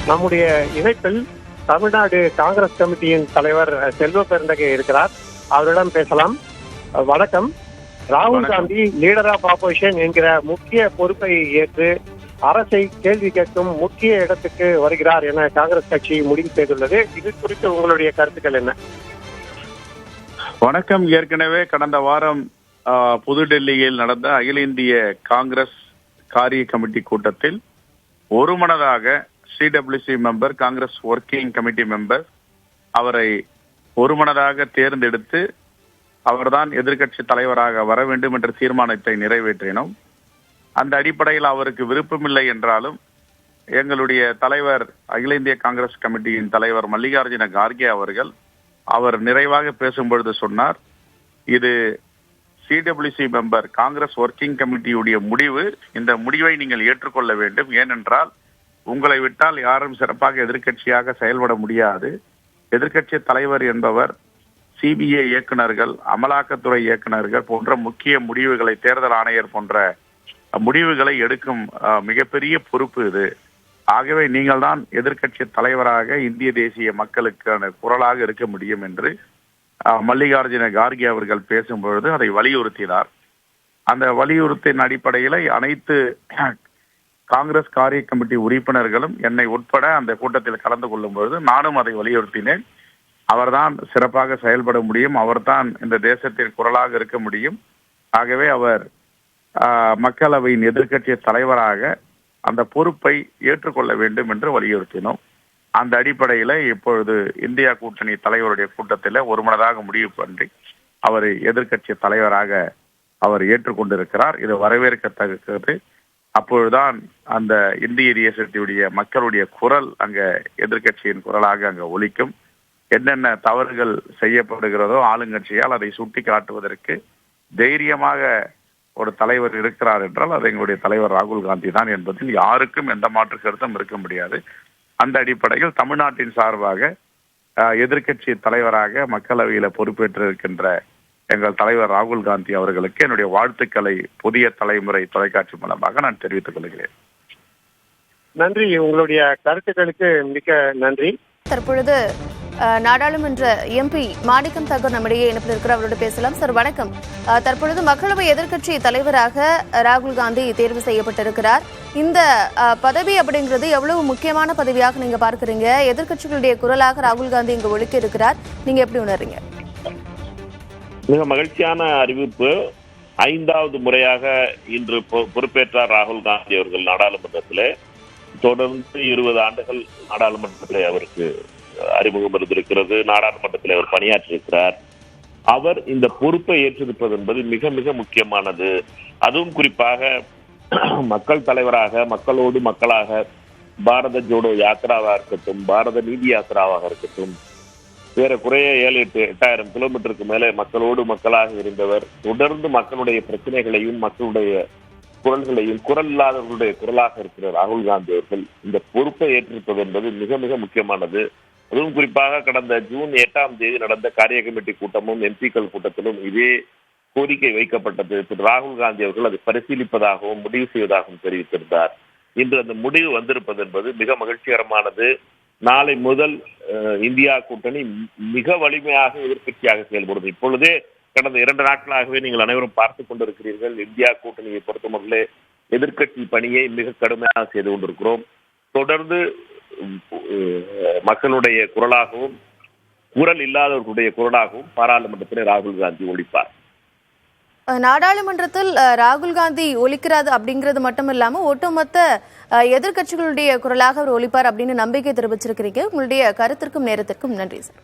நம்முடைய இணைப்பில் தமிழ்நாடு காங்கிரஸ் கமிட்டியின் தலைவர் செல்வ பெருந்தகை இருக்கிறார். அவரிடம் பேசலாம். வணக்கம். ராகுல் காந்தி லீடர் ஆஃப் ஆப்போசிஷன் என்கிற முக்கிய பொறுப்பை ஏற்று அரசை கேள்வி கேட்கும் முக்கிய இடத்துக்கு வருகிறார் என காங்கிரஸ் கட்சி முடிவு செய்துள்ளது. இது குறித்து உங்களுடைய கருத்துக்கள் என்ன? வணக்கம். ஏற்கனவே கடந்த வாரம் புதுடெல்லியில் நடந்த அகில இந்திய காங்கிரஸ் காரிய கமிட்டி கூட்டத்தில் ஒருமனதாக CWC member, Congress working committee member அவரை ஒருமனதாக தேர்ந்தெடுத்து அவர்தான் எதிர்க்கட்சி தலைவராக வர வேண்டும் என்ற தீர்மானத்தை நிறைவேற்றினோம். அந்த அடிப்படையில் அவருக்கு விருப்பமில்லை என்றாலும் எங்களுடைய தலைவர், அகில இந்திய காங்கிரஸ் கமிட்டியின் தலைவர் மல்லிகார்ஜுன கார்கே அவர்கள் அவர் நிறைவாக பேசும்பொழுது சொன்னார், இது சிடபிள்யூசி மெம்பர், காங்கிரஸ் ஒர்க்கிங் கமிட்டியுடைய முடிவு. இந்த முடிவை நீங்கள் ஏற்றுக்கொள்ள வேண்டும். ஏனென்றால் உங்களை விட்டால் யாரும் சிறப்பாக எதிர்க்கட்சியாக செயல்பட முடியாது. எதிர்க்கட்சி தலைவர் என்பவர் சிபிஐ இயக்குநர்கள், அமலாக்கத்துறை இயக்குநர்கள் போன்ற முக்கிய முடிவுகளை, தேர்தல் ஆணையர் போன்ற முடிவுகளை எடுக்கும் மிகப்பெரிய பொறுப்பு இது. ஆகவே நீங்கள் தான் எதிர்க்கட்சி தலைவராக இந்திய தேசிய மக்களுக்கான குரலாக இருக்க முடியும் என்று மல்லிகார்ஜுன கார்கே அவர்கள் பேசும்பொழுது அதை வலியுறுத்தினார். அந்த வலியுறுத்தின் அடிப்படையில் அனைத்து காங்கிரஸ் காரிய கமிட்டி உறுப்பினர்களும் என்னை உட்பட அந்த கூட்டத்தில் கலந்து கொள்ளும் பொழுது நானும் அதை வலியுறுத்தினேன். அவர்தான் சிறப்பாக செயல்பட முடியும், அவர்தான் இந்த தேசத்தின் குரலாக இருக்க முடியும். ஆகவே அவர் மக்களவையின் எதிர்க்கட்சி தலைவராக அந்த பொறுப்பை ஏற்றுக்கொள்ள வேண்டும் என்று வலியுறுத்தினோம். அந்த அடிப்படையில் இப்பொழுது இந்தியா கூட்டணி தலைவருடைய கூட்டத்தில் ஒருமனதாக முடிவு பண்ணி அவர் எதிர்க்கட்சி தலைவராக அவர் ஏற்றுக்கொண்டிருக்கிறார். இது வரவேற்கத்தக்கது. அப்பொழுதுதான் அந்த இந்திய தேசத்துடைய மக்களுடைய குரல் அங்க எதிர்க்கட்சியின் குரலாக அங்க ஒலிக்கும். என்னென்ன தவறுகள் செய்யப்படுகிறதோ ஆளுங்கட்சியால் அதை சுட்டி காட்டுவதற்கு தைரியமாக ஒரு தலைவர் இருக்கிறார் என்றால் அது எங்களுடைய தலைவர் ராகுல் காந்தி தான் என்பதில் யாருக்கும் எந்த மாற்று கருத்தும் இருக்க முடியாது. அந்த அடிப்படையில் தமிழ்நாட்டின் சார்பாக எதிர்க்கட்சி தலைவராக மக்களவையில் பொறுப்பேற்றிருக்கின்ற எங்கள் தலைவர் ராகுல் காந்தி அவர்களுக்கு என்னுடைய வாழ்த்துக்களை புதிய தலைமுறை தொலைக்காட்சி மூலமாக நான் தெரிவித்துக் கொள்கிறேன். நன்றி. உங்களுடைய கருத்துக்களுக்கு மிக நன்றி. தற்பொழுது நாடாளுமன்ற எம்பி மாணிக்கம் தாக்கூர் நம்மிடையே இணைப்பில் இருக்கிற அவரோடு பேசலாம். சார் வணக்கம். தற்பொழுது மக்களவை எதிர்க்கட்சி தலைவராக ராகுல் காந்தி தேர்வு செய்யப்பட்டிருக்கிறார். இந்த பதவி அப்படிங்கிறது எவ்வளவு முக்கியமான பதவியாக நீங்க பார்க்கிறீங்க? எதிர்க்கட்சிகளுடைய குரலாக ராகுல் காந்தி இங்கு ஒழிக்க இருக்கிறார். நீங்க எப்படி உணர்றீங்க? மிக மகிழ்ச்சியான அறிவிப்பு. 5வது முறையாக இன்று பொறுப்பேற்றார் ராகுல் காந்தி அவர்கள் நாடாளுமன்றத்திலே. தொடர்ந்து 20 ஆண்டுகள் நாடாளுமன்றத்திலே அவருக்கு அறிமுகம் இருந்திருக்கிறது. நாடாளுமன்றத்தில் அவர் பணியாற்றியிருக்கிறார். அவர் இந்த பொறுப்பை ஏற்றிருப்பது என்பது மிக மிக முக்கியமானது. அதுவும் குறிப்பாக மக்கள் தலைவராக, மக்களோடு மக்களாக பாரத ஜோடோ யாத்திராவாக இருக்கட்டும், பாரத நீதி யாத்திராவாக இருக்கட்டும், வேற குறைய 7-8,000 கிலோமீட்டருக்கு மேலே மக்களோடு மக்களாக இருந்தவர். தொடர்ந்து மக்களுடைய பிரச்சனைகளையும் மக்களுடைய குரல்களையும், குரல் இல்லாதவர்களுடைய குரலாக இருக்கிற ராகுல் காந்தி அவர்கள் இந்த பொறுப்பை ஏற்றிருப்பது என்பது மிக மிக முக்கியமானது. அதுவும் குறிப்பாக கடந்த ஜூன் 8ஆம் தேதி நடந்த காரிய கமிட்டி கூட்டமும் எம்பிக்கள் கூட்டத்திலும் இதே கோரிக்கை வைக்கப்பட்டது. திரு ராகுல் காந்தி அவர்கள் அதை பரிசீலிப்பதாகவும் முடிவு செய்வதாகவும் தெரிவித்திருந்தார். இன்று அந்த முடிவு வந்திருப்பது என்பது மிக மகிழ்ச்சிகரமானது. நாளை முதல் இந்தியா கூட்டணி மிக வலிமையாக எதிர்க்கட்சியாக செயல்படும். இப்பொழுதே கடந்த 2 நாட்களாகவே நீங்கள் அனைவரும் பார்த்துக் கொண்டிருக்கிறீர்கள். இந்தியா கூட்டணியை பொறுத்தமட்டிலே எதிர்க்கட்சி பணியை மிக கடுமையாக செய்து கொண்டிருக்கிறோம். தொடர்ந்து மக்களுடைய குரலாகவும், குரல் இல்லாதவர்களுடைய குரலாகவும் பாராளுமன்றத்திலே ராகுல் காந்தி ஒலிப்பார். நாடாளுமன்றத்தில் ராகுல் காந்தி ஒலிக்கிறாது அப்படிங்கிறது மட்டும் இல்லாம ஒட்டுமொத்த எதிர்க்கட்சிகளுடைய குரலாக அவர் ஒலிப்பார் அப்படின்னு நம்பிக்கை தெரிவிச்சிருக்கிறீங்க. உங்களுடைய கருத்திற்கும் நேரத்திற்கும் நன்றி சார்.